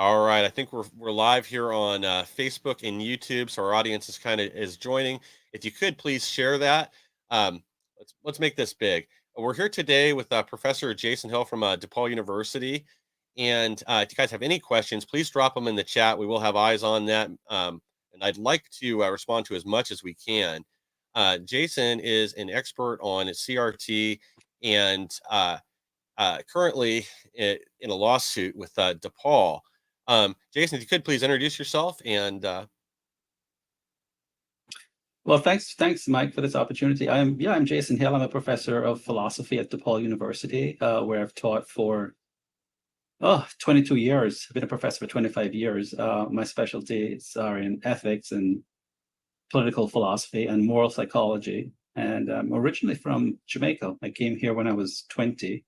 All right, I think we're live here on Facebook and YouTube, so our audience is joining. If you could please share that. Um, let's make this big. We're here today with Professor Jason Hill from DePaul University, and if you guys have any questions, please drop them in the chat. We will have eyes on that, and I'd like to respond to as much as we can. Jason is an expert on CRT and currently in a lawsuit with DePaul. Jason, if you could please introduce yourself and Well, thanks, Mike, for this opportunity. I'm Jason Hill. I'm a professor of philosophy at DePaul University, where I've taught for 22 years. I've been a professor for 25 years. My specialties are in ethics and political philosophy and moral psychology. And I'm originally from Jamaica. I came here when I was 20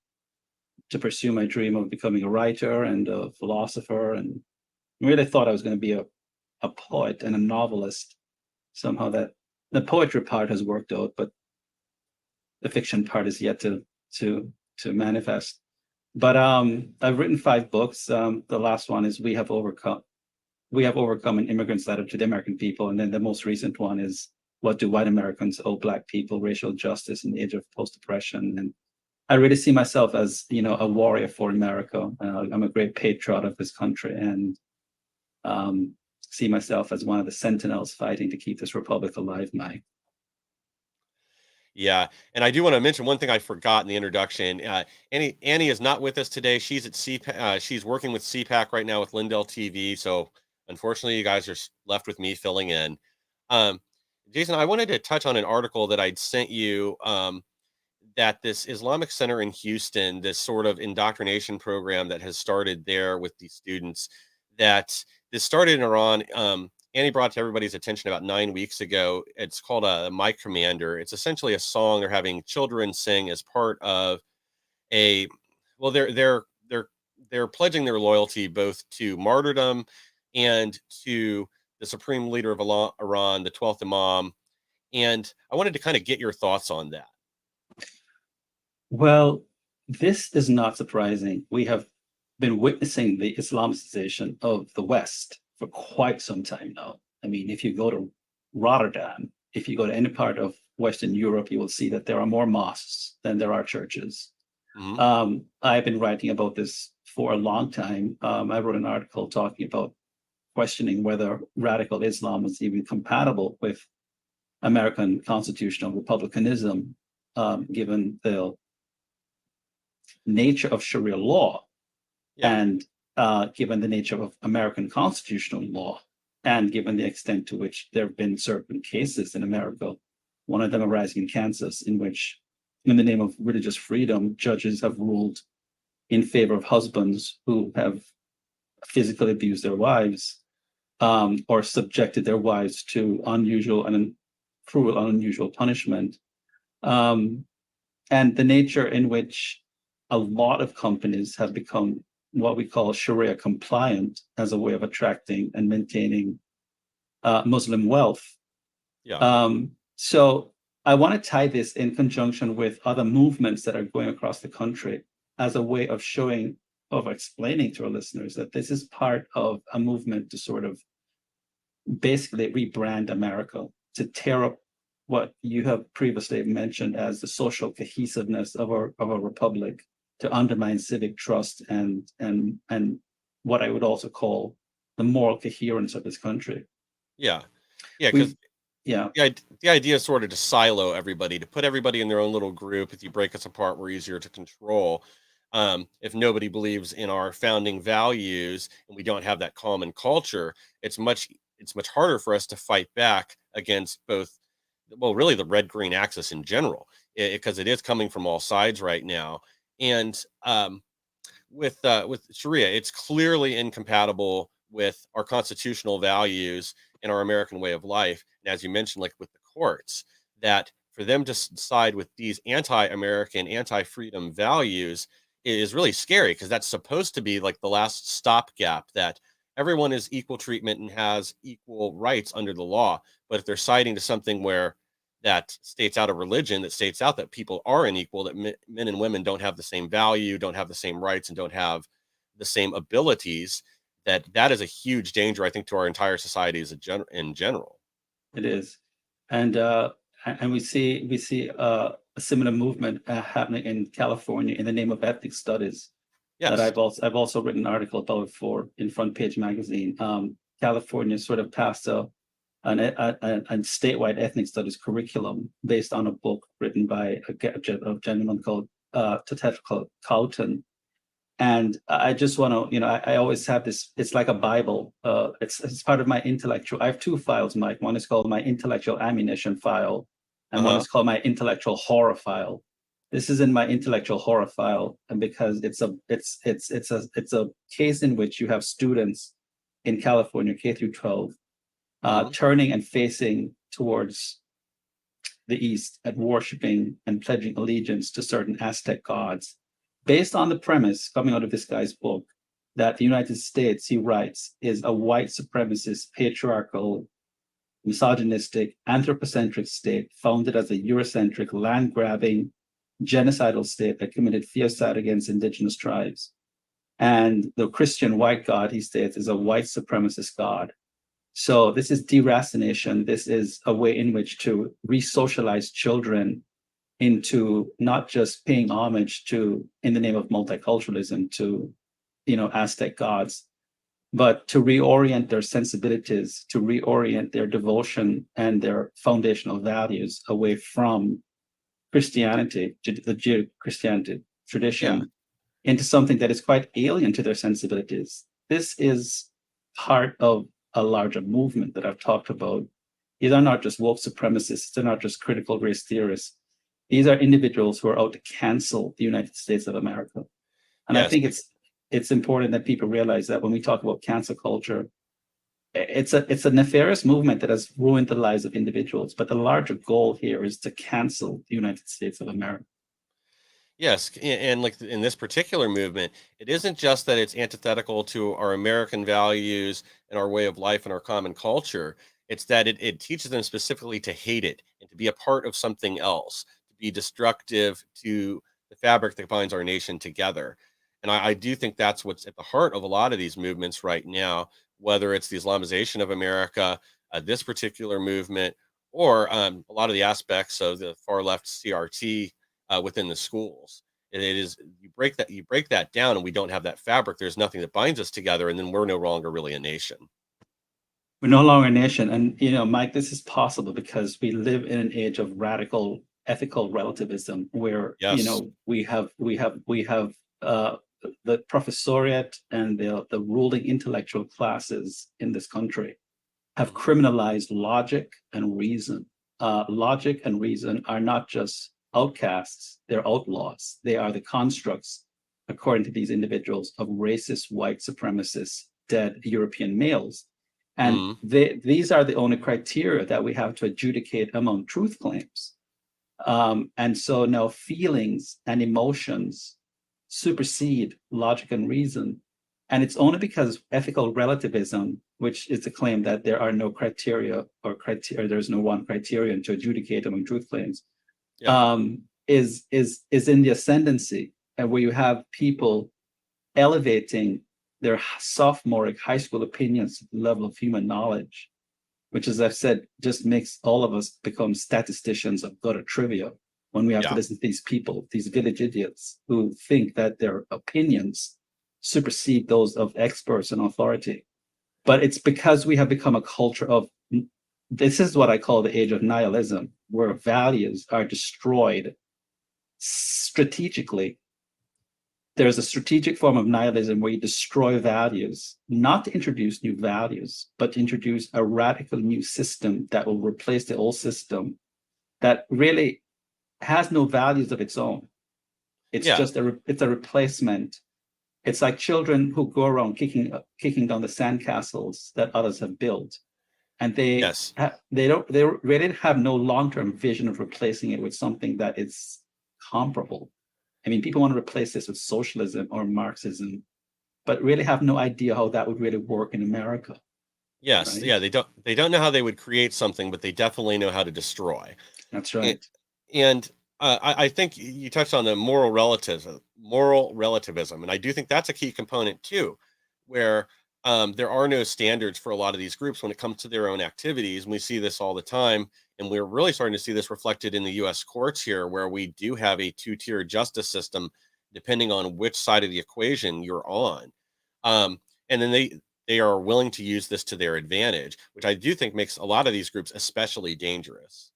to pursue my dream of becoming a writer and a philosopher, and really thought I was going to be a poet and a novelist. Somehow that the poetry part has worked out, but the fiction part is yet to manifest. But I've written 5 books. The last one is We Have Overcome an Immigrant's Letter to the American People. And then the most recent one is What Do White Americans Owe Black People? Racial Justice in the Age of Post-Oppression. And I really see myself as, a warrior for America. I'm a great patriot of this country, and see myself as one of the sentinels fighting to keep this republic alive, Mike. yeah, and I do want to mention one thing I forgot in the introduction. Annie is not with us today. She's at CPAC. She's working with CPAC right now with Lindell TV. So unfortunately, you guys are left with me filling in. Um, Jason, I wanted to touch on an article that I'd sent you. That this Islamic Center in Houston, this sort of indoctrination program that has started there with these students, that this started in Iran. Annie brought to everybody's attention about 9 weeks ago. It's called My Commander. It's essentially a song they're having children sing as part of a, well, they're pledging their loyalty both to martyrdom and to the supreme leader of Iran, the 12th Imam. And I wanted to kind of get your thoughts on that. Well, this is not surprising. We have been witnessing the Islamicization of the West for quite some time now. I mean, if you go to Rotterdam, if you go to any part of Western Europe, you will see that there are more mosques than there are churches. I've been writing about this for a long time. I wrote an article talking about questioning whether radical Islam was even compatible with American constitutional republicanism, given the nature of Sharia law, Yeah. and given the nature of American constitutional law, and given the extent to which there have been certain cases in America, one of them arising in Kansas, in which, in the name of religious freedom, judges have ruled in favor of husbands who have physically abused their wives, or subjected their wives to unusual and cruel and unusual punishment. And the nature in which a lot of companies have become what we call Sharia compliant as a way of attracting and maintaining Muslim wealth. Yeah. So I want to tie this in conjunction with other movements that are going across the country as a way of explaining to our listeners that this is part of a movement to sort of basically rebrand America, to tear up what you have previously mentioned as the social cohesiveness of our republic, to undermine civic trust and what I would also call the moral coherence of this country. Yeah. Yeah. Because yeah, the idea is sort of to silo everybody, to put everybody in their own little group. If you break us apart, we're easier to control. If nobody believes in our founding values and we don't have that common culture, it's much harder for us to fight back against both, well, really the red-green axis in general, because it is coming from all sides right now. And with Sharia, it's clearly incompatible with our constitutional values and our American way of life. And as you mentioned, like with the courts, that for them to side with these anti-American, anti-freedom values is really scary, because that's supposed to be like the last stopgap, that everyone is equal treatment and has equal rights under the law. But if they're citing to something where that states out a religion, that states out that people are unequal, that men and women don't have the same value, don't have the same rights, and don't have the same abilities, that is a huge danger, I think, to our entire society in general. It is, and we see a similar movement happening in California in the name of ethnic studies that Yes. I've also written an article about for in Front Page Magazine. California sort of passed a statewide ethnic studies curriculum based on a book written by a gentleman called Untitled Chapter. And I just want to, I always have this, it's like a Bible. It's part of my intellectual. I have two files, Mike. One is called my intellectual ammunition file, and one Uh-huh. is called my intellectual horror file. This is in my intellectual horror file, and because it's a case in which you have students in California, K through 12, Hmm. turning and facing towards the East and worshiping and pledging allegiance to certain Aztec gods, based on the premise coming out of this guy's book that the United States, he writes, is a white supremacist, patriarchal, misogynistic, anthropocentric state founded as a Eurocentric, land grabbing, genocidal state that committed theocide against indigenous tribes. And the Christian white God, he states, is a white supremacist God. So this is deracination. This is a way in which to re-socialize children into not just paying homage to, in the name of multiculturalism, to, Aztec gods, but to reorient their sensibilities, to reorient their devotion and their foundational values away from Christianity, the Judeo-Christianity Yeah. tradition, into something that is quite alien to their sensibilities. This is part of a larger movement that I've talked about. These are not just woke supremacists, they're not just critical race theorists. These are individuals who are out to cancel the United States of America. And I Yes. think it's important that people realize that when we talk about cancel culture, it's a nefarious movement that has ruined the lives of individuals. But the larger goal here is to cancel the United States of America. Yes, and like in this particular movement, it isn't just that it's antithetical to our American values and our way of life and our common culture. It's that it teaches them specifically to hate it and to be a part of something else, to be destructive to the fabric that binds our nation together. And I do think that's what's at the heart of a lot of these movements right now, whether it's the Islamization of America, this particular movement, or a lot of the aspects of the far left CRT within the schools. And it is you break that down, and we don't have that fabric. There's nothing that binds us together, and then we're no longer really a nation. We're no longer a nation. And, Mike, this is possible because we live in an age of radical ethical relativism where, Yes. we have the professoriate and the ruling intellectual classes in this country have Mhm. criminalized logic and reason. Logic and reason are not just outcasts, they're outlaws. They are the constructs, according to these individuals, of racist, white supremacists, dead European males. And Mhm. these are the only criteria that we have to adjudicate among truth claims. And so now feelings and emotions supersede logic and reason. And it's only because ethical relativism, which is the claim that there are no criteria or there's no one criterion to adjudicate among truth claims, Yeah. is in the ascendancy, and where you have people elevating their sophomoric high school opinions to the level of human knowledge, which, as I've said, just makes all of us become statisticians of gutter trivia when we have to Yeah. listen to these people, these village idiots who think that their opinions supersede those of experts and authority. But it's because we have become a culture of, this is what I call the age of nihilism, where values are destroyed strategically. There's a strategic form of nihilism where you destroy values, not to introduce new values, but to introduce a radical new system that will replace the old system that really has no values of its own. It's Yeah. just it's a replacement. It's like children who go around kicking down the sandcastles that others have built, and Yes. they really have no long-term vision of replacing it with something that is comparable. I mean, people want to replace this with socialism or Marxism, but really have no idea how that would really work in America, Yes. right? Yeah. They don't know how they would create something, but they definitely know how to destroy. That's And, right. and I think you touched on the moral relativism, and I do think that's a key component too, where there are no standards for a lot of these groups when it comes to their own activities. And we see this all the time. And we're really starting to see this reflected in the US courts here, where we do have a two-tier justice system, depending on which side of the equation you're on. And then they are willing to use this to their advantage, which I do think makes a lot of these groups especially dangerous.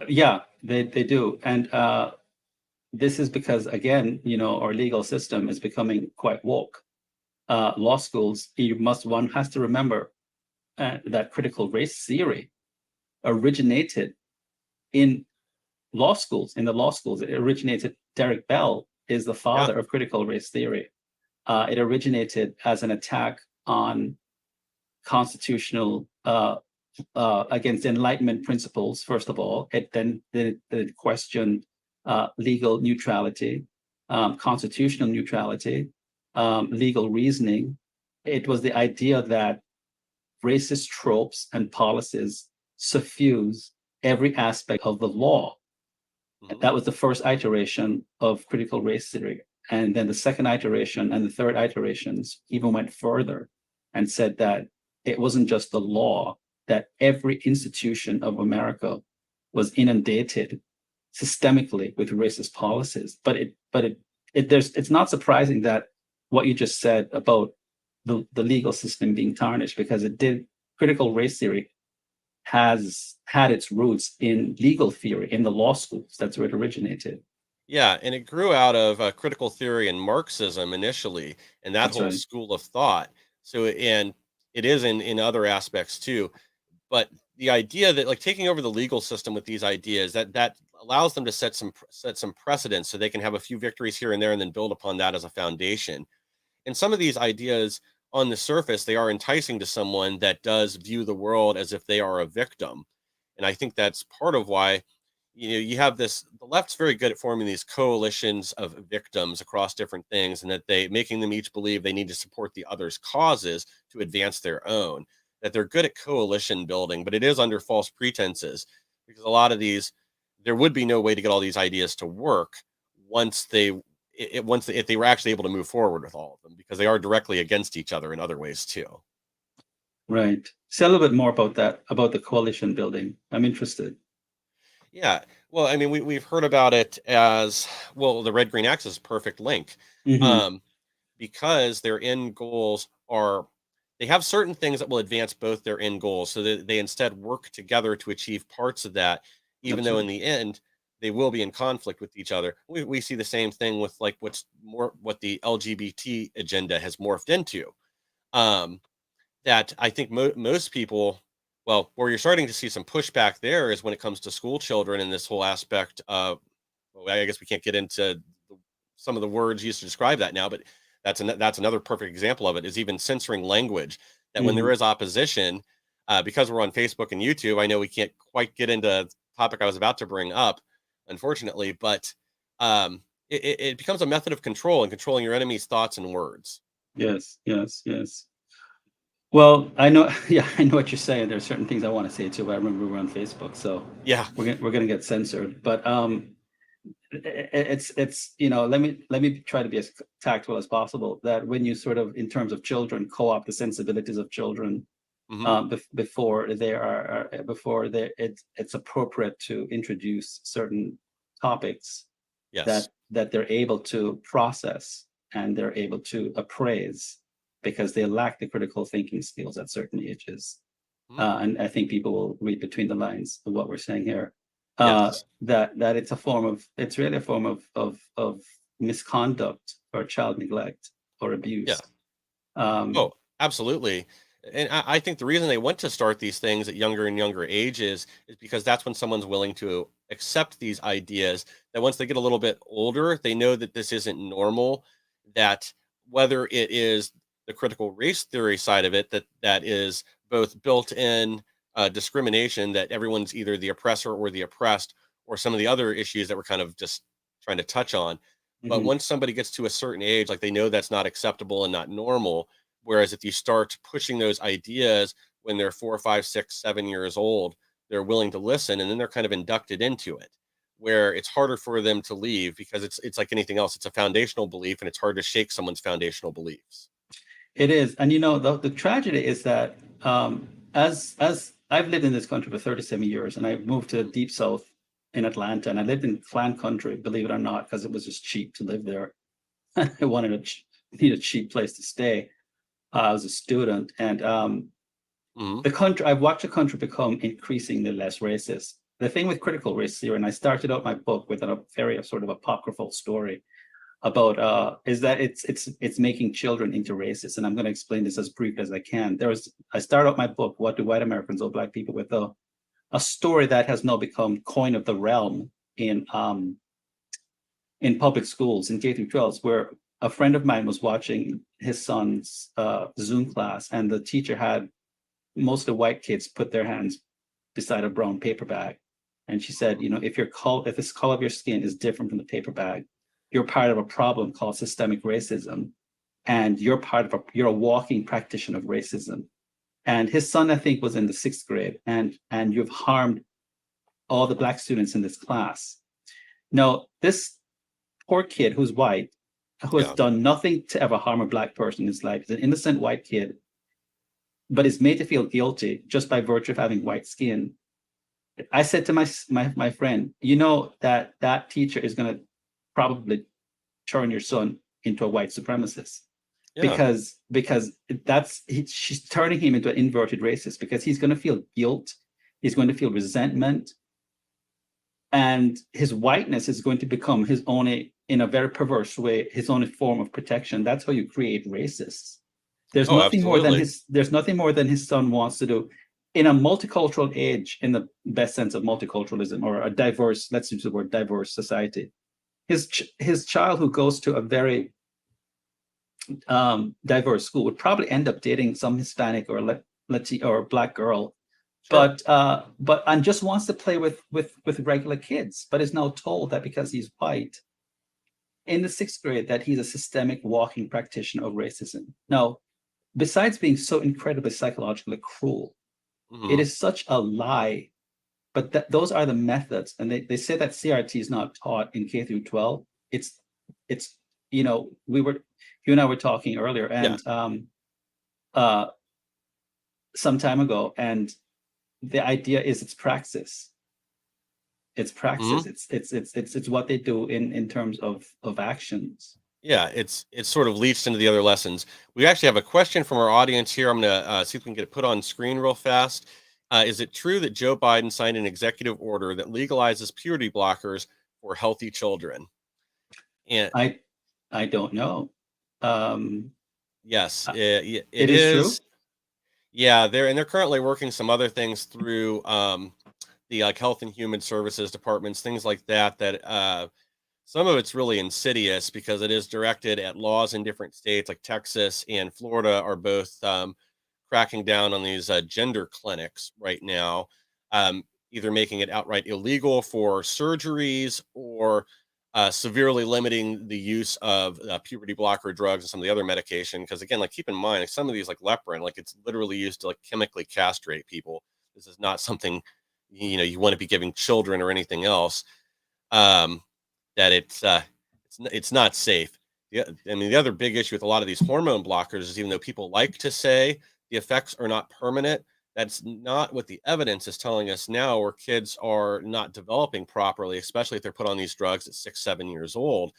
Yeah, they do. And this is because, again, our legal system is becoming quite woke. Law schools, one has to remember that critical race theory originated in law schools. In the law schools, it originated. Derek Bell is the Yeah. father of critical race theory. It originated as an attack on constitutional against Enlightenment principles. First of all, it questioned legal neutrality, constitutional neutrality, legal reasoning. It was the idea that racist tropes and policies suffuse every aspect of the law. Hmm. That was the first iteration of critical race theory. And then the second iteration and the third iterations even went further and said that it wasn't just the law, that every institution of America was inundated systemically with racist policies. It's not surprising that what you just said about the legal system being tarnished, because it did. Critical race theory has had its roots in legal theory in the law schools. That's where it originated. Yeah, and it grew out of critical theory and Marxism initially, and that That's whole right. school of thought. So, and it is in other aspects too. But the idea that, like, taking over the legal system with these ideas, that allows them to set some precedents, so they can have a few victories here and there, and then build upon that as a foundation. And some of these ideas, on the surface, they are enticing to someone that does view the world as if they are a victim. And I think that's part of why, you have this, the left's very good at forming these coalitions of victims across different things, and that they making them each believe they need to support the other's causes to advance their own. That they're good at coalition building, but it is under false pretenses, because a lot of these, there would be no way to get all these ideas to work once if they were actually able to move forward with all of them, because they are directly against each other in other ways too. Right. Say a little bit more about that, about the coalition building. I'm interested. Yeah. Well, I mean, we've heard about it as, well, the red green axis, perfect link. Hmm. Um, because their end goals are, they have certain things that will advance both their end goals, so that they instead work together to achieve parts of that, even That's though right. in the end they will be in conflict with each other. We see the same thing with, like, what the LGBT agenda has morphed into. Um, that I think most people, well, where you're starting to see some pushback there is when it comes to school children, and this whole aspect of, well, I guess we can't get into some of the words used to describe that now, but that's another perfect example of it, is even censoring language. That when there Hmm. is opposition, because we're on Facebook and YouTube, I know we can't quite get into the topic I was about to bring up, unfortunately, but it becomes a method of control, and controlling your enemy's thoughts and words. Yes, yes, yes. Well, I know, yeah, I know what you're saying. There are certain things I want to say too, but I remember we were on Facebook, so Yeah. we're gonna get censored. But it's let me try to be as tactful as possible. That when you sort of, in terms of children, co-opt the sensibilities of children, Hmm. before they before it's appropriate to introduce certain topics Yes. that they're able to process and they're able to appraise, because they lack the critical thinking skills at certain ages. Mhm. And I think people will read between the lines of what we're saying here. Yes. That it's really a form of misconduct or child neglect or Yeah. abuse. Um, Oh, absolutely. And I think the reason they want to start these things at younger and younger ages is because that's when someone's willing to accept these ideas. That once they get a little bit older, they know that this isn't normal. That whether it is the critical race theory side of it, that is both built in discrimination, that everyone's either the oppressor or the oppressed, or some of the other issues that we're kind of just trying to touch on. But mhm. once somebody gets to a certain age, like, they know that's not acceptable and not normal. Whereas if you start pushing those ideas when they're 4, 5, 6, 7 years old, they're willing to listen, and then they're kind of inducted into it, where it's harder for them to leave, because it's like anything else. It's a foundational belief, and it's hard to shake someone's foundational beliefs. It is, and the tragedy is that as I've lived in this country for 37 years, and I moved to deep south in Atlanta, and I lived in Flan country, believe it or not, because it was just cheap to live there. I wanted need a cheap place to stay. I was a student, and Hmm. the country I've watched the country become increasingly less racist. The thing with critical race theory, and I started out my book with a very sort of apocryphal story about is that it's making children into racists, and I'm going to explain this as brief as I can. I start out my book, What Do White Americans Owe Black People, with a story that has now become coin of the realm in public schools in K through 12s, where a friend of mine was watching his son's Zoom class, and the teacher had most of the white kids put their hands beside a brown paper bag. And she said, if this color of your skin is different from the paper bag, you're part of a problem called systemic racism. And you're a walking practitioner of racism. And his son, I think, was in the 6th grade, and you've harmed all the black students in this class. Now, this poor kid who's white, who has Yeah. done nothing to ever harm a black person in his life, is an innocent white kid, but is made to feel guilty just by virtue of having white skin. I said to my friend, that teacher is going to probably turn your son into a white supremacist, Yeah. because she's turning him into an inverted racist, because he's going to feel guilt, he's going to feel resentment, and his whiteness is going to become his only, in a very perverse way, his only form of protection. That's how you create racists. There's Oh, nothing more than absolutely. his son wants to do in a multicultural age, in the best sense of multiculturalism, or a diverse, let's use the word diverse society. His child, who goes to a very diverse school, would probably end up dating some Hispanic or Latino or black girl, Sure. and just wants to play with regular kids, but is now told that because he's white in the 6th grade, that he's a systemic walking practitioner of racism. Now, besides being so incredibly psychologically cruel, it Hmm. is such a lie. But those are the methods, and they say that CRT is not taught in K through 12. It's you and I were talking earlier, Yeah. and uh, some time ago, and the idea is it's praxis. It's Hmm. praxis. It's what they do in terms of actions. Yeah, it's sort of leached into the other lessons. We actually have a question from our audience here. I'm gonna see if we can get it put on screen real fast. Is it true that Joe Biden signed an executive order that legalizes puberty blockers for healthy children? And I I don't know. Um, yes, uh, it it is true. is. Yeah, they're currently working some other things through the like Health and Human Services departments, things like that. Some of it's really insidious because it is directed at laws in different states, like Texas and Florida are both cracking down on these gender clinics right now, either making it outright illegal for surgeries or severely limiting the use of puberty blocker drugs and some of the other medication. Because again, like keep in mind, like, some of these, like Leprin, like it's literally used to like chemically castrate people. This is not something you want to be giving children or anything else. Um, that it's not safe. Yeah, I mean, the other big issue with a lot of these hormone blockers is even though people like to say the effects are not permanent, that's not what the evidence is telling us now, where kids are not developing properly, especially if they're put on these drugs at 6, 7 years old,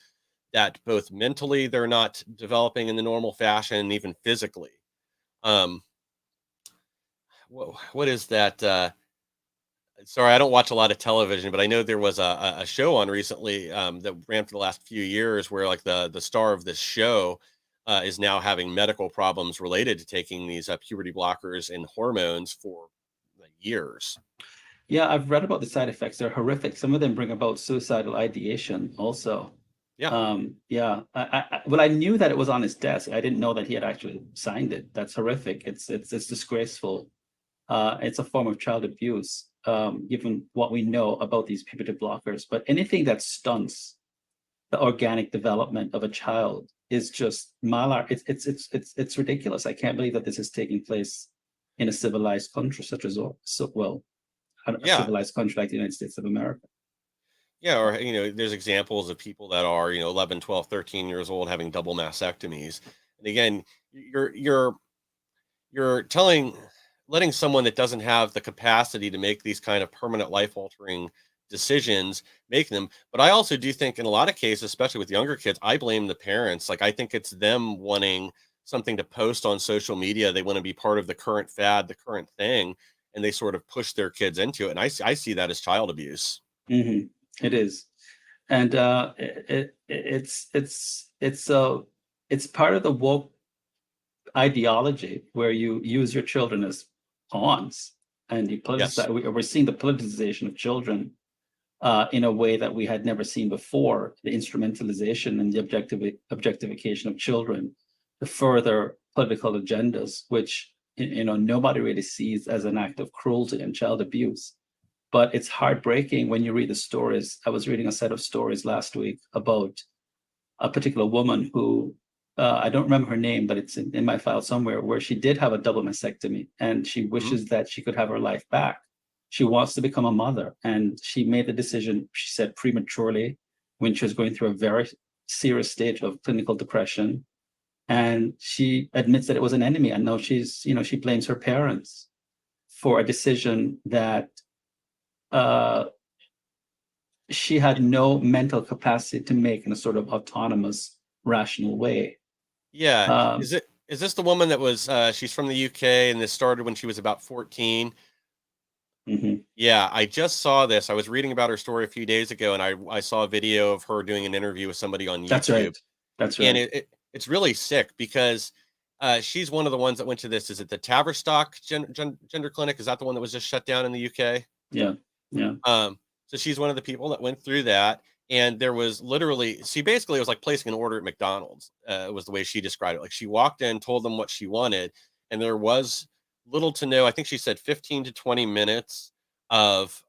that both mentally they're not developing in the normal fashion, and even physically. Um, what is that? Sorry, I don't watch a lot of television, but I know there was a show on recently that ran for the last few years where like the star of this show is now having medical problems related to taking these puberty blockers and hormones for years. Yeah, I've read about the side effects. They're horrific. Some of them bring about suicidal ideation also. Yeah. Yeah. Well, I knew that it was on his desk. I didn't know that he had actually signed it. That's horrific. It's disgraceful. It's a form of child abuse, given what we know about these puberty blockers. But anything that stunts the organic development of a child is just malar. It's ridiculous. I can't believe that this is taking place in a civilized country such as a Yeah. civilized country like the United States of America. Yeah, or there's examples of people that are 11, 12, 13 years old having double mastectomies. And again, you're you're telling letting someone that doesn't have the capacity to make these kind of permanent life altering decisions make them. But I also do think in a lot of cases, especially with younger kids, I blame the parents. Like I think it's them wanting something to post on social media. They want to be part of the current fad, the current thing, and they sort of push their kids into it. And I see that as child abuse. Hmm. It is, and it's part of the woke ideology where you use your children as pawns, and you Yes. politicize. We're seeing the politicization of children in a way that we had never seen before. The instrumentalization and the objectification of children to further political agendas, which nobody really sees as an act of cruelty and child abuse. But it's heartbreaking when you read the stories. I was reading a set of stories last week about a particular woman who I don't remember her name, but it's in my file somewhere, where she did have a double mastectomy and she Hmm. wishes that she could have her life back. She wants to become a mother, and she made the decision, she said, prematurely, when she was going through a very serious stage of clinical depression. And she admits that it was an enemy. And now she blames her parents for a decision that uh, she had no mental capacity to make in a sort of autonomous, rational way. Yeah. Um, Is this the woman that was she's from the UK and this started when she was about 14? mhm. Yeah, I just saw this. I was reading about her story a few days ago, and I saw a video of her doing an interview with somebody on That's YouTube, right. That's and right. it's really sick because she's one of the ones that went to this. Is it the Tavistock Gender Clinic? Is that the one that was just shut down in the UK? Yeah. Yeah. So she's one of the people that went through that, and there was literally she basically was like placing an order at McDonald's. Was the way she described it. Like she walked in, told them what she wanted, and there was little to no. I think she said 15 to 20 minutes of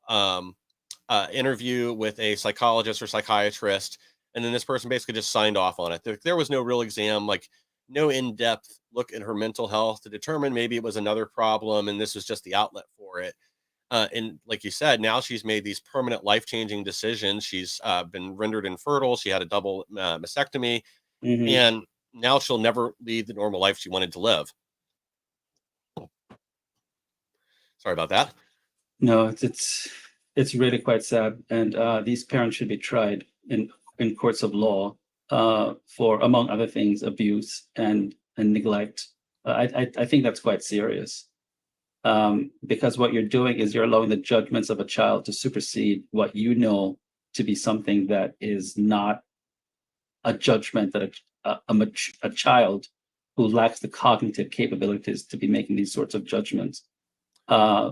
interview with a psychologist or psychiatrist, and then this person basically just signed off on it. There was no real exam, like no in-depth look at her mental health to determine maybe it was another problem, and this was just the outlet for it. And like you said, now she's made these permanent life-changing decisions. She's been rendered infertile. She had a double mastectomy, Hmm. and now she'll never lead the normal life she wanted to live. Sorry about that. No, it's really quite sad, and these parents should be tried in courts of law for, among other things, abuse and neglect. I think that's quite serious, because what you're doing is you're allowing the judgments of a child to supersede what you know to be something that is not a judgment that a child who lacks the cognitive capabilities to be making these sorts of judgments uh,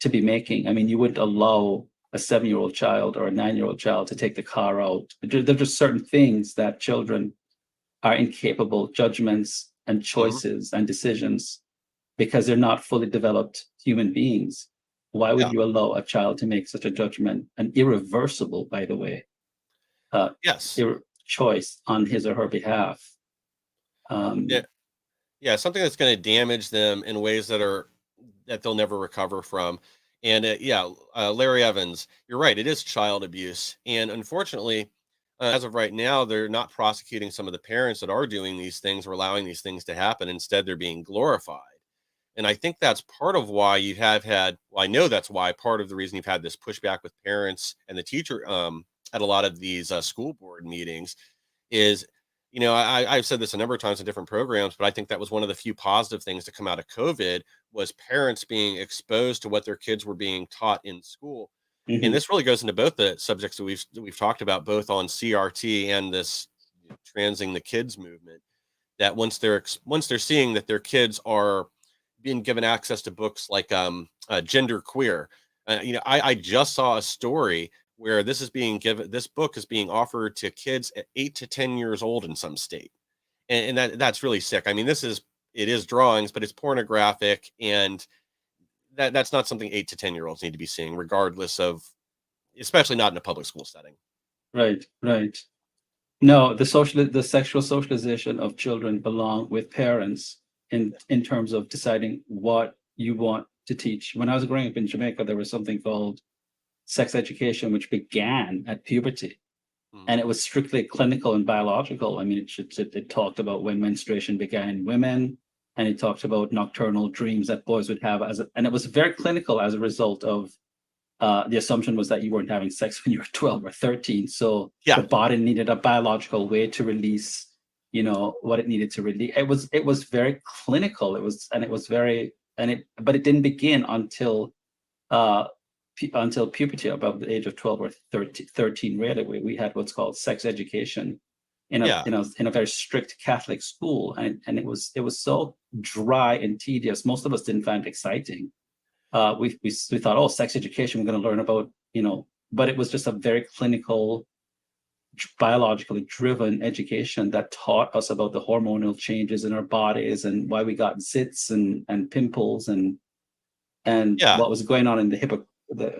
to be making. I mean, you wouldn't allow a 7-year-old child or a 9-year-old child to take the car out. There are just certain things that children are incapable judgments and Hmm. choices and decisions because they're not fully developed human beings. Why would Yeah. you allow a child to make such a judgment, an irreversible, by the way, uh, Yes. choice on his or her behalf? Yeah. Um, Yeah. Something that's going to damage them in ways that they'll never recover from. And yeah, Larry Evans, you're right. It is child abuse, and unfortunately, as of right now, they're not prosecuting some of the parents that are doing these things or allowing these things to happen. Instead, they're being glorified. And I think that's part of why you have had. Well, I know that's why part of the reason you've had this pushback with parents and the teacher at a lot of these school board meetings is, I've said this a number of times in different programs, but I think that was one of the few positive things to come out of COVID was parents being exposed to what their kids were being taught in school. And mhm, this really goes into both the subjects that we've talked about, both on CRT and this transing the kids movement. That once they're seeing that their kids are being given access to books like Gender Queer, I just saw a story where this book is being offered to kids at 8 to 10 years old in some state, and that's really sick. I mean, it is drawings, but it's pornographic, and that's not something 8 to 10 year olds need to be seeing, regardless of, especially not in a public school setting. right, right. No, the sexual socialization of children belong with parents in terms of deciding what you want to teach. When I was growing up in Jamaica, there was something called sex education, which began at puberty. Mhm. and it was strictly clinical and biological. I mean, it talked about when menstruation began in women, and it talked about nocturnal dreams that boys would have and it was very clinical as a result of the assumption was that you weren't having sex when you were 12 or 13. So the Yeah, body needed a biological way to release, what it needed to release. It was very clinical. It was very, but it didn't begin uh, until puberty, about the age of 12 or 13, really. We had what's called sex education yeah, in a very strict Catholic school. And it was so dry and tedious. Most of us didn't find it exciting. We thought, oh, sex education, we're going to learn about, but it was just a very clinical, biologically driven education that taught us about the hormonal changes in our bodies and why we got zits and pimples and yeah, what was going on in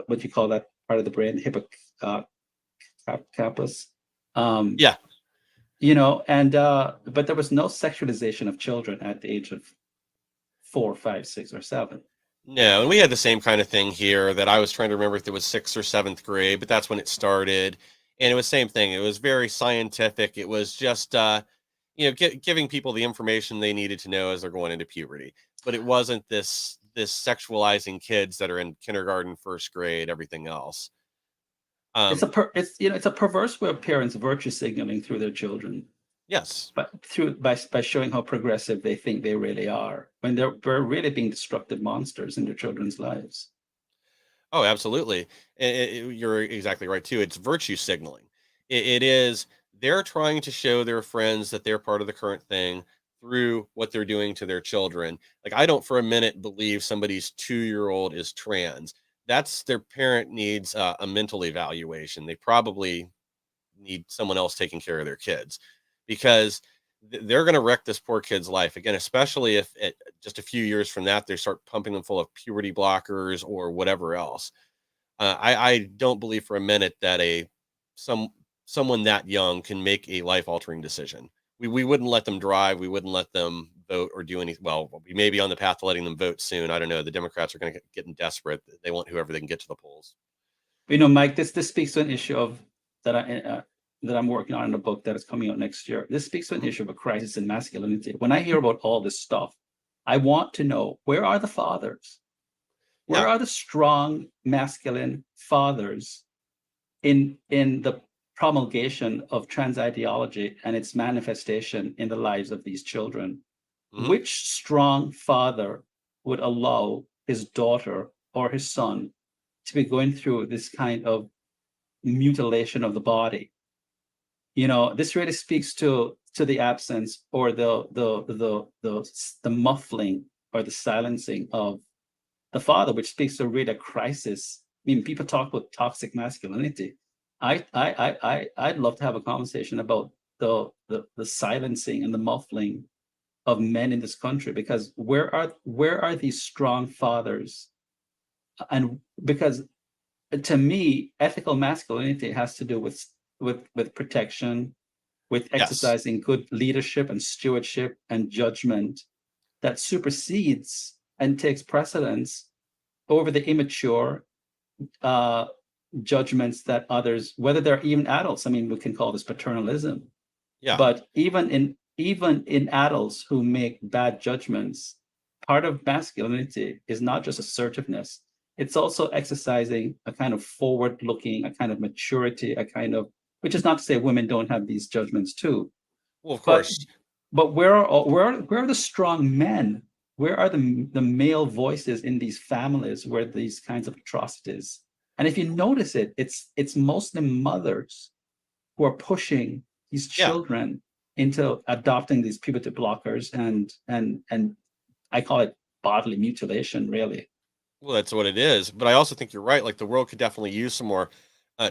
what you call that part of the brain, the hippocampus. Um, yeah. and but there was no sexualization of children at the age of 4, 5, 6, or 7. No, and we had the same kind of thing here that I was trying to remember if it was sixth or seventh grade, but that's when it started. And it was same thing. It was very scientific. It was just, giving people the information they needed to know as they're going into puberty. But it wasn't this sexualizing kids that are in kindergarten, first grade, everything else. It's Um, it's a perverse way of parents virtue signaling through their children, yes. but by showing how progressive they think they really are, when they're really being destructive monsters in their children's lives. Oh, absolutely. You're exactly right too. It's virtue signaling. It is they're trying to show their friends that they're part of the current thing through what they're doing to their children. Like I don't for a minute believe somebody's 2-year old is trans. That's their parent needs a mental evaluation. They probably need someone else taking care of their kids because they're going to wreck this poor kid's life again, especially if just a few years from that they start pumping them full of puberty blockers or whatever else. I don't believe for a minute that some someone that young can make a life altering decision. We wouldn't let them drive. We wouldn't let them vote or do anything. Well, we may be on the path to letting them vote soon. I don't know. The Democrats are going to get desperate. They want whoever they can get to the polls. Mike, this speaks to an issue of that I that I'm working on in a book that is coming out next year. This speaks to an Mhm. issue of a crisis in masculinity. When I hear about all this stuff, I want to know, where are the fathers? Where Yeah. are the strong masculine fathers in the promulgation of trans ideology and its manifestation in the lives of these children? Hmm. Which strong father would allow his daughter or his son to be going through this kind of mutilation of the body? This really speaks to the absence, or the muffling or the silencing of the father, which speaks to really a crisis. I mean, people talk about toxic masculinity. I'd love to have a conversation about the silencing and the muffling of men in this country, because where are these strong fathers? And because, to me, ethical masculinity has to do with protection, with Yes. exercising good leadership and stewardship and judgment that supersedes and takes precedence over the immature uh, judgments that others, whether they're even adults. I mean, we can call this paternalism, Yeah. but even in adults who make bad judgments, part of masculinity is not just assertiveness. It's also exercising a kind of forward looking, a kind of maturity, a kind of, which is not to say women don't have these judgments too, Well, of but course. where are the strong men? Where are the male voices in these families where these kinds of atrocities? And if you notice it, it's mostly mothers who are pushing these Yeah. children into adopting these puberty blockers, and I call it bodily mutilation, really. Well, that's what it is. But I also think you're right. Like the world could definitely use some more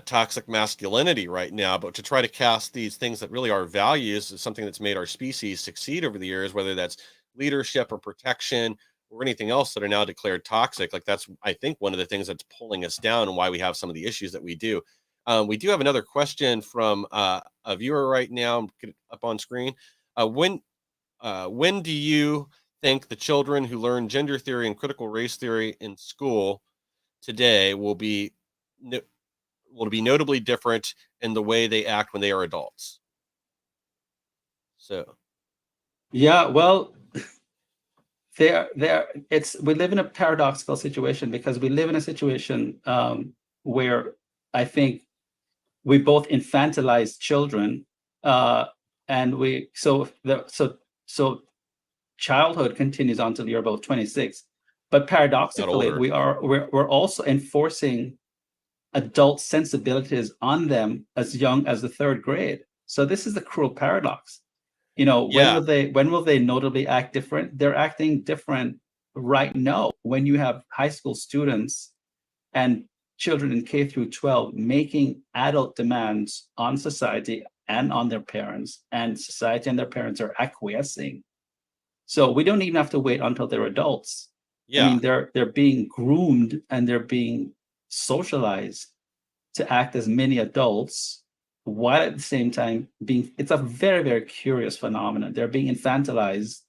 toxic masculinity right now. But to try to cast these things that really are values is something that's made our species succeed over the years, whether that's leadership or protection or anything else that are now declared toxic. Like that's, I think, one of the things that's pulling us down and why we have some of the issues that we do. We do have another question from a viewer right now. Get it up on screen. When do you think the children who learn gender theory and critical race theory in school today will be no, will be notably different in the way they act when they are adults. So, Yeah, well, we live in a paradoxical situation because we live in a situation where I think we both infantilize children, uh, and we so childhood continues until you're about 26. But not paradoxically, older. we're also enforcing adult sensibilities on them as young as the third grade. So this is the cruel paradox. You know, Yeah. when will they notably act different? They're acting different right now. When you have high school students and children in K through 12 making adult demands on society and on their parents, and society and their parents are acquiescing. So we don't even have to wait until they're adults. I Yeah. mean, they're being groomed and they're being socialized to act as mini adults while at the same time being, it's a very, very curious phenomenon. They're being infantilized,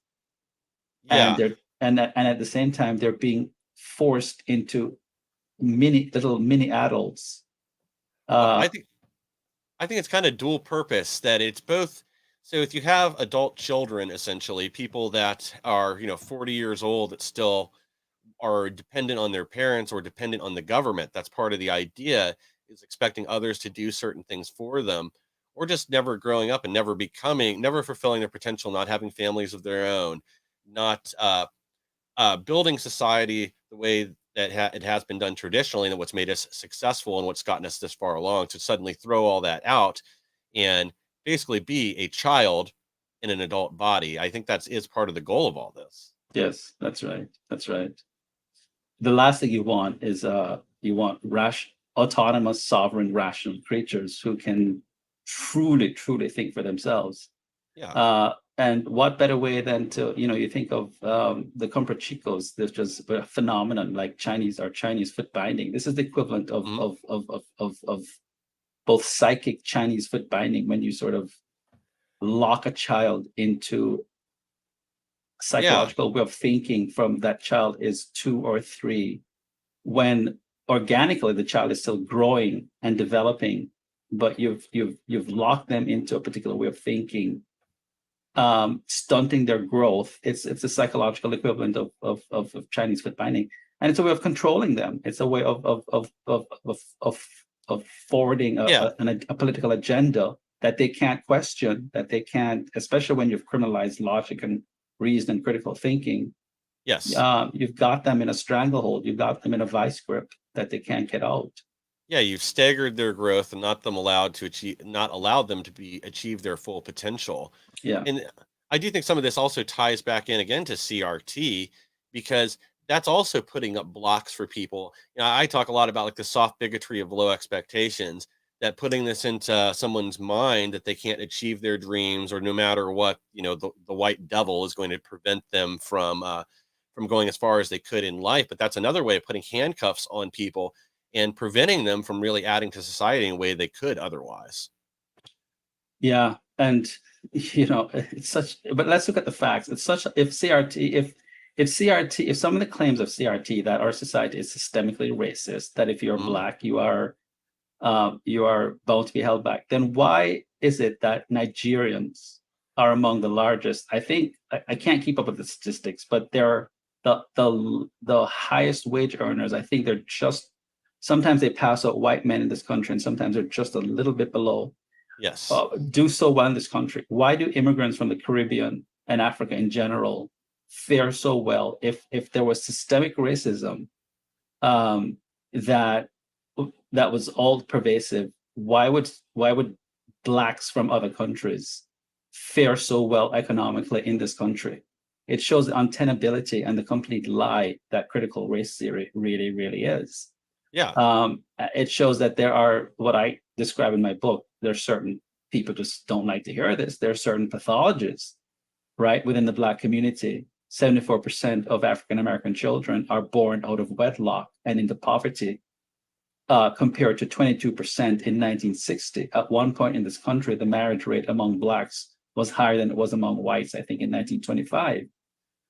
and Yeah. at the same time they're being forced into little mini adults. Well, uh I think it's kind of dual purpose that it's both. So if you have adult children, essentially people that are, 40 years old that still are dependent on their parents or dependent on the government, that's part of the idea, is expecting others to do certain things for them, or just never growing up and never fulfilling their potential, not having families of their own, not building society the way that it has been done traditionally, and what's made us successful and what's gotten us this far along, to suddenly throw all that out and basically be a child in an adult body. I think that's is part of the goal of all this. yes, that's right. The last thing you want is you want autonomous, sovereign, rational creatures who can truly think for themselves. Yeah. And what better way than to, you think of the comprachicos. There's just a phenomenon like Chinese foot binding. This is the equivalent of Mhm. both psychic Chinese foot binding, when you sort of lock a child into Yeah. psychological way of thinking from that child is 2 or 3, when organically the child is still growing and developing, but you've locked them into a particular way of thinking, stunting their growth. It's a psychological equivalent of Chinese foot binding, and it's a way of controlling them. It's a way of forwarding Yeah. a political agenda that they can't question, that they can't, especially when you've criminalized logic and reason and critical thinking. Yes. You've got them in a stranglehold. You've got them in a vice grip that they can't get out. Yeah, you've staggered their growth and not allowed them to be achieve their full potential. Yeah. And I do think some of this also ties back in again to CRT, because that's also putting up blocks for people. I talk a lot about like the soft bigotry of low expectations, that putting this into someone's mind that they can't achieve their dreams, or no matter what, the white devil is going to prevent them from going as far as they could in life. But that's another way of putting handcuffs on people and preventing them from really adding to society in a way they could otherwise. Yeah. And it's such, but let's look at the facts. It's such, if some of the claims of CRT, that our society is systemically racist, that if you're Mhm. black, you are bound to be held back, then why is it that Nigerians are among the largest? I think I can't keep up with the statistics, but they're the highest wage earners. I think they're just, sometimes they pass out white men in this country, and sometimes they're just a little bit below, Yes. do so well in this country. Why do immigrants from the Caribbean and Africa in general fare so well? If there was systemic racism, um, that that was all pervasive, why would blacks from other countries fare so well economically in this country? It shows the untenability and the complete lie that critical race theory really is. Yeah. It shows that there are, what I describe in my book, there are certain people just don't like to hear this. There are certain pathologies, right, within the Black community. 74% of African American children are born out of wedlock and into poverty, compared to 22% in 1960. At one point in this country, the marriage rate among Blacks was higher than it was among whites, I think, in 1925.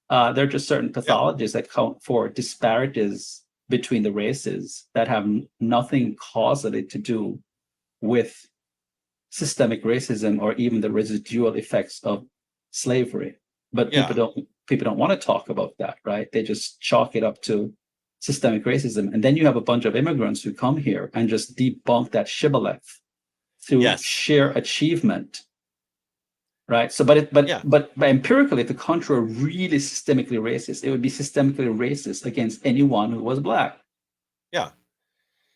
There are just certain Yeah. pathologies that count for disparities between the races that have nothing causally to do with systemic racism or even the residual effects of slavery. But Yeah. people don't want to talk about that, right? They just chalk it up to systemic racism. And then you have a bunch of immigrants who come here and just debunk that shibboleth through Yes. sheer achievement, right? So, Yeah. but empirically, if the country were really systemically racist, it would be systemically racist against anyone who was black. Yeah.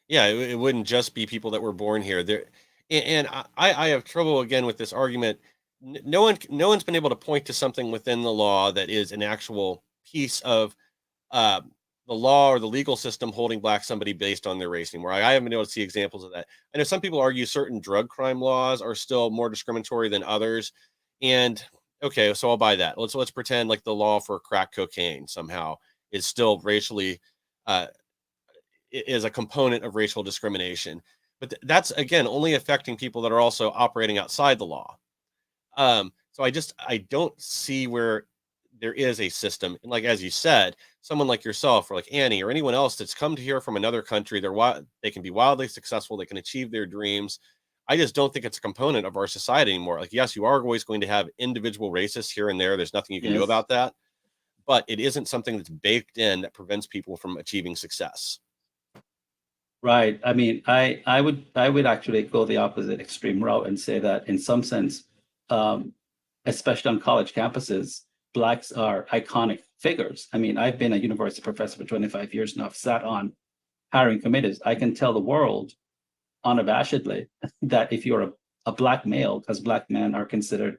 Yeah, it wouldn't just be people that were born here. There, and I have trouble again with this argument. No one's been able to point to something within the law that is an actual piece of uh, the law or the legal system holding black somebody based on their race anymore. I haven't been able to see examples of that. I know some people argue certain drug crime laws are still more discriminatory than others, and okay, so I'll buy that. Let's pretend like the law for crack cocaine somehow is still racially uh, is a component of racial discrimination. But that's again only affecting people that are also operating outside the law. So I don't see where there is a system. And like as you said, someone like yourself or like Annie or anyone else that's come to here from another country, they can be wildly successful, they can achieve their dreams. I just don't think it's a component of our society anymore. Like, yes, you are always going to have individual racists here and there. There's nothing you can do Yes. about that, but it isn't something that's baked in that prevents people from achieving success. Right. I mean, I would actually go the opposite extreme route and say that in some sense, um, especially on college campuses, blacks are iconic figures. I mean, I've been a university professor for 25 years now. I've sat on hiring committees. I can tell the world unabashedly that if you're a black male, because black men are considered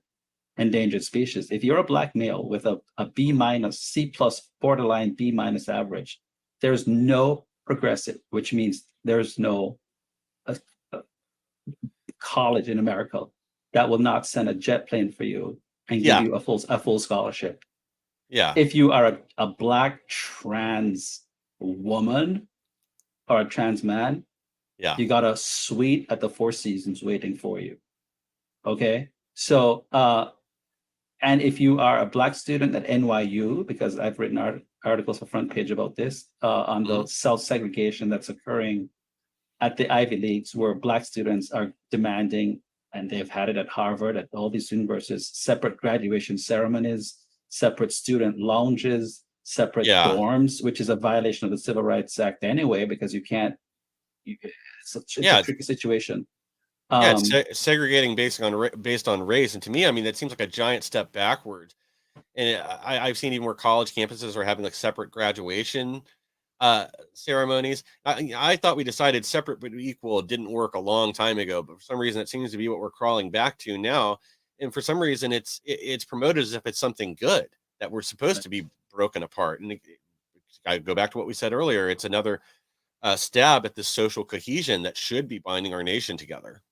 endangered species, if you're a black male with a B minus, C plus, borderline B minus average, there's no progressive, which means there's no a college in America that will not send a jet plane for you and give Yeah. you a full scholarship. Yeah. If you are a black trans woman or a trans man, Yeah. you got a suite at the Four Seasons waiting for you. Okay. So and if you are a black student at NYU, because I've written articles for Front Page about this, on Mhm. the self-segregation that's occurring at the Ivy Leagues, where black students are demanding, and they've had it at Harvard, at all these universities, separate graduation ceremonies, separate student lounges, separate Yeah. dorms, which is a violation of the Civil Rights Act anyway, because you can't, it's a Yeah. tricky situation. Yeah, it's Um, segregating based on race, and to me, I mean, that seems like a giant step backwards. And I've seen even where college campuses are having like separate graduation uh, ceremonies. I thought we decided separate but equal didn't work a long time ago, but for some reason, it seems to be what we're crawling back to now. And for some reason, it's promoted as if it's something good that we're supposed to be broken apart. And I go back to what we said earlier. It's another stab at this social cohesion that should be binding our nation together.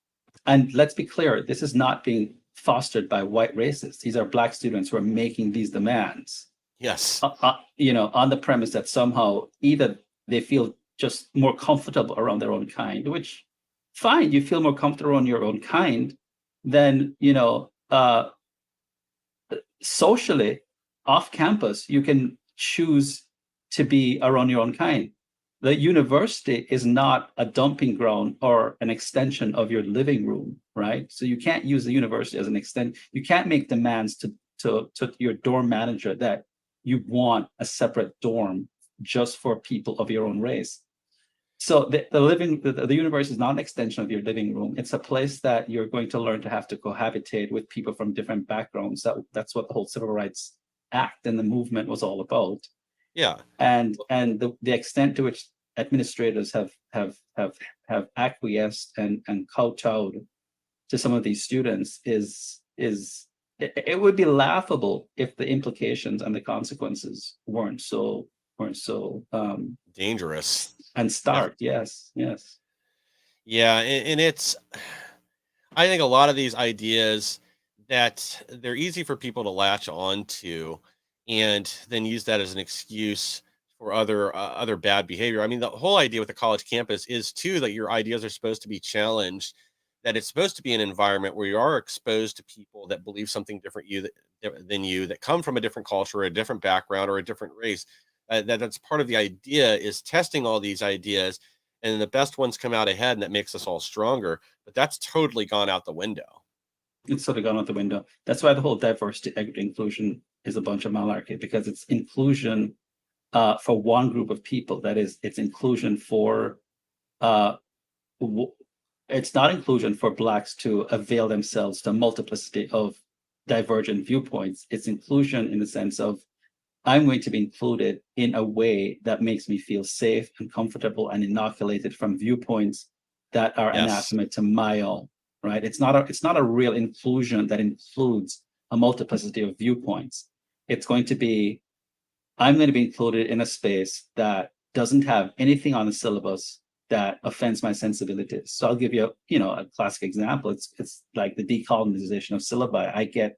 And let's be clear, this is not being fostered by white racists. These are black students who are making these demands, Yes. on the premise that somehow either they feel just more comfortable around their own kind, which fine, you feel more comfortable on your own kind, then, socially off campus, you can choose to be around your own kind. The university is not a dumping ground or an extension of your living room, right? So you can't use the university as an extent. You can't make demands to your dorm manager that you want a separate dorm just for people of your own race. So the universe is not an extension of your living room. It's a place that you're going to learn to have to cohabitate with people from different backgrounds. That's what the whole Civil Rights Act and the movement was all about. Yeah. And the extent to which administrators have acquiesced and kowtowed to some of these students is it would be laughable if the implications and the consequences weren't so Dangerous. and Def- start. Yes, yes. yeah, and it's I think a lot of these ideas that they're easy for people to latch on to and then use that as an excuse for other bad behavior. I mean, the whole idea with the college campus is too that your ideas are supposed to be challenged, that it's supposed to be an environment where you are exposed to people that believe something different than you, that come from a different culture, a different background, or a different race. That's part of the idea, is testing all these ideas, and the best ones come out ahead, and that makes us all stronger. But that's totally gone out the window. It's sort of gone out the window. That's why the whole diversity, equity, inclusion is a bunch of malarkey, because it's inclusion for one group of people. That is, it's inclusion for uh, it's not inclusion for Blacks to avail themselves to a multiplicity of divergent viewpoints. It's inclusion in the sense of, I'm going to be included in a way that makes me feel safe and comfortable and inoculated from viewpoints that are Yes. anathema to my own. Right? It's not a real inclusion that includes a multiplicity of viewpoints. It's going to be, I'm going to be included in a space that doesn't have anything on the syllabus that offends my sensibilities. So I'll give you, a classic example. It's like the decolonization of syllabi.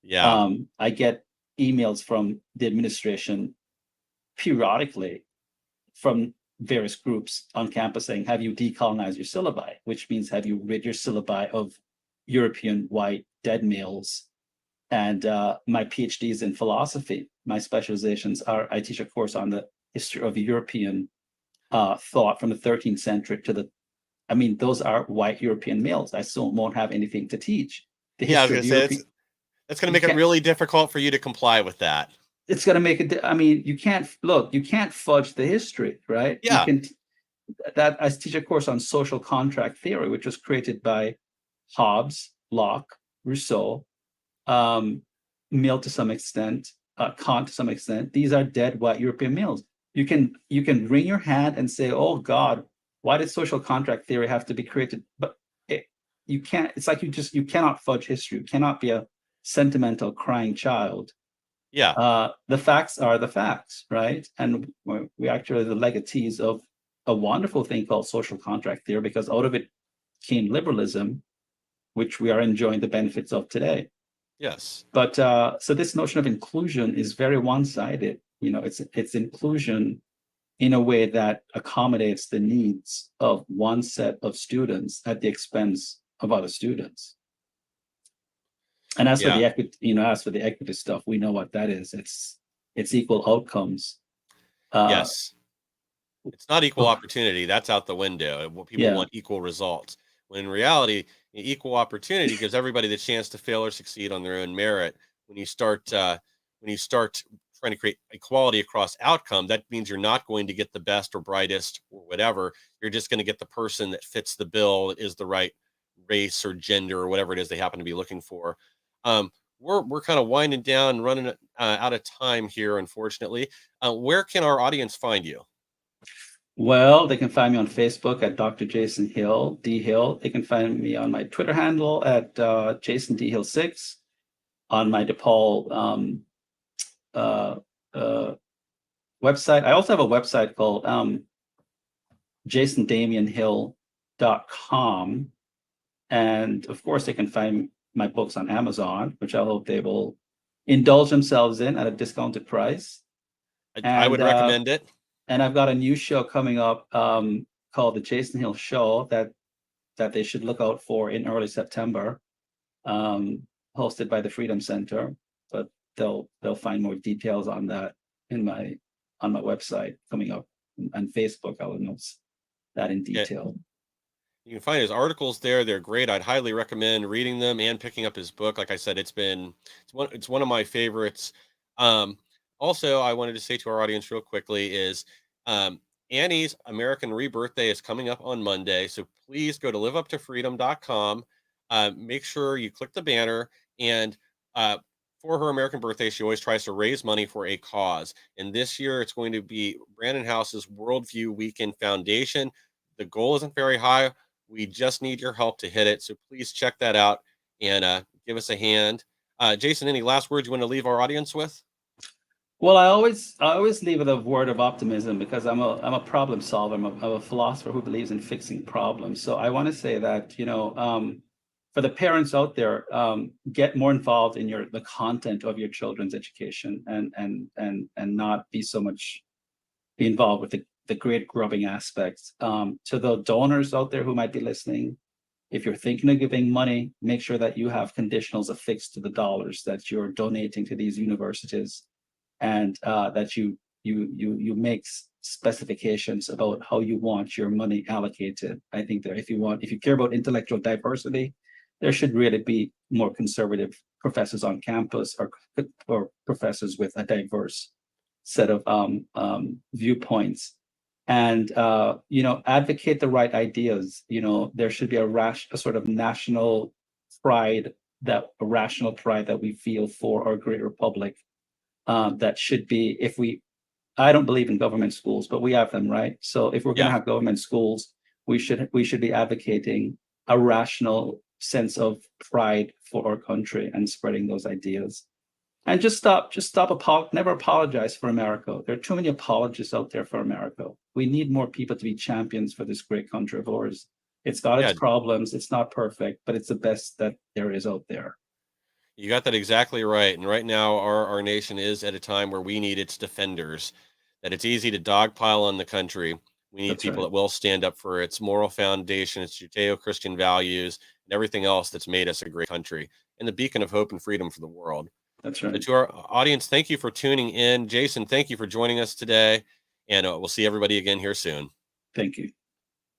Yeah. I get emails from the administration periodically from various groups on campus saying, have you decolonized your syllabi? Which means, have you rid your syllabi of European white dead males? And my PhD is in philosophy. My specializations are, I teach a course on the history of European thought from the 13th century those are white European males. I still won't have anything to teach. The Yeah, I was history gonna of say European, that's gonna you make it can't, really difficult for you to comply with that. it's going to make it, you can't fudge the history, right? You Yeah. can, that I teach a course on social contract theory, which was created by Hobbes, Locke, Rousseau, um, Mill to some extent, Kant to some extent. These are dead white European males. You can wring your hand and say, "Oh God, why did social contract theory have to be created?" But you can't. It's like you cannot fudge history. You cannot be a sentimental crying child. Yeah. The facts are the facts, right? And we actually are the legatees of a wonderful thing called social contract theory, because out of it came liberalism, which we are enjoying the benefits of today. Yes. But so this notion of inclusion is very one-sided. It's inclusion in a way that accommodates the needs of one set of students at the expense of other students. And as for Yeah. the equity stuff, we know what that is. It's equal outcomes. Uh, Yes. It's not equal opportunity. That's out the window. What people yeah, want, equal results. When in reality, equal opportunity gives everybody the chance to fail or succeed on their own merit. When you start trying to create equality across outcome, that means you're not going to get the best or brightest or whatever. You're just going to get the person that fits the bill, that is the right race or gender or whatever it is they happen to be looking for. Um, we're kind of winding down, running out of time here, unfortunately. Where can our audience find you? well, they can find me on Facebook at Dr. Jason Hill, D Hill. They can find me on my Twitter handle at Jason D Hill 6, on my DePaul uh, uh, website. I also have a website called jasondamianhill.com. And of course, they can find my books on Amazon, which I hope they will indulge themselves in at a discounted price. I And would recommend it. I've got a new show coming up called the Jason Hill Show that they should look out for in early September, um, hosted by the Freedom Center. But they'll find more details on that on my website coming up, and Facebook. I'll announce that in Yeah, detail. you can find his articles there. They're great. I'd highly recommend reading them and picking up his book. Like I said, it's one of my favorites. Um, Also, I wanted to say to our audience real quickly is um, Annie's American Rebirthday is coming up on Monday. So please go to liveuptofreedom.com. Make sure you click the banner, and uh, for her American birthday, she always tries to raise money for a cause. And this year, it's going to be Brandon House's Worldview Weekend Foundation. The goal isn't very high. We just need your help to hit it. So please check that out and give us a hand. Jason, any last words you want to leave our audience with? Well, I always leave with a word of optimism, because I'm a problem solver. I'm a philosopher who believes in fixing problems. So I want to say that, for the parents out there, get more involved in the content of your children's education, and not be involved with the grade grubbing aspects. To the donors out there who might be listening, if you're thinking of giving money, make sure that you have conditionals affixed to the dollars that you're donating to these universities, and that you you make specifications about how you want your money allocated. I think that if you care about intellectual diversity, there should really be more conservative professors on campus, or professors with a diverse set of viewpoints, and advocate the right ideas. There should be a sort of national pride, a rational pride that we feel for our great republic. That should be, I don't believe in government schools, but we have them, right? So if we're going to Yeah. have government schools, we should be advocating a rational sense of pride for our country and spreading those ideas. And never apologize for America. There are too many apologists out there for America. We need more people to be champions for this great country of ours. It's got its Yeah. problems. It's not perfect, but it's the best that there is out there. You got that exactly right. And right now, our nation is at a time where we need its defenders. That it's easy to dogpile on the country. We need That's people right. that will stand up for its moral foundation, its Judeo-Christian values, and everything else that's made us a great country and the beacon of hope and freedom for the world. That's So, right. to our audience, thank you for tuning in. Jason, thank you for joining us today, and we'll see everybody again here soon. Thank you.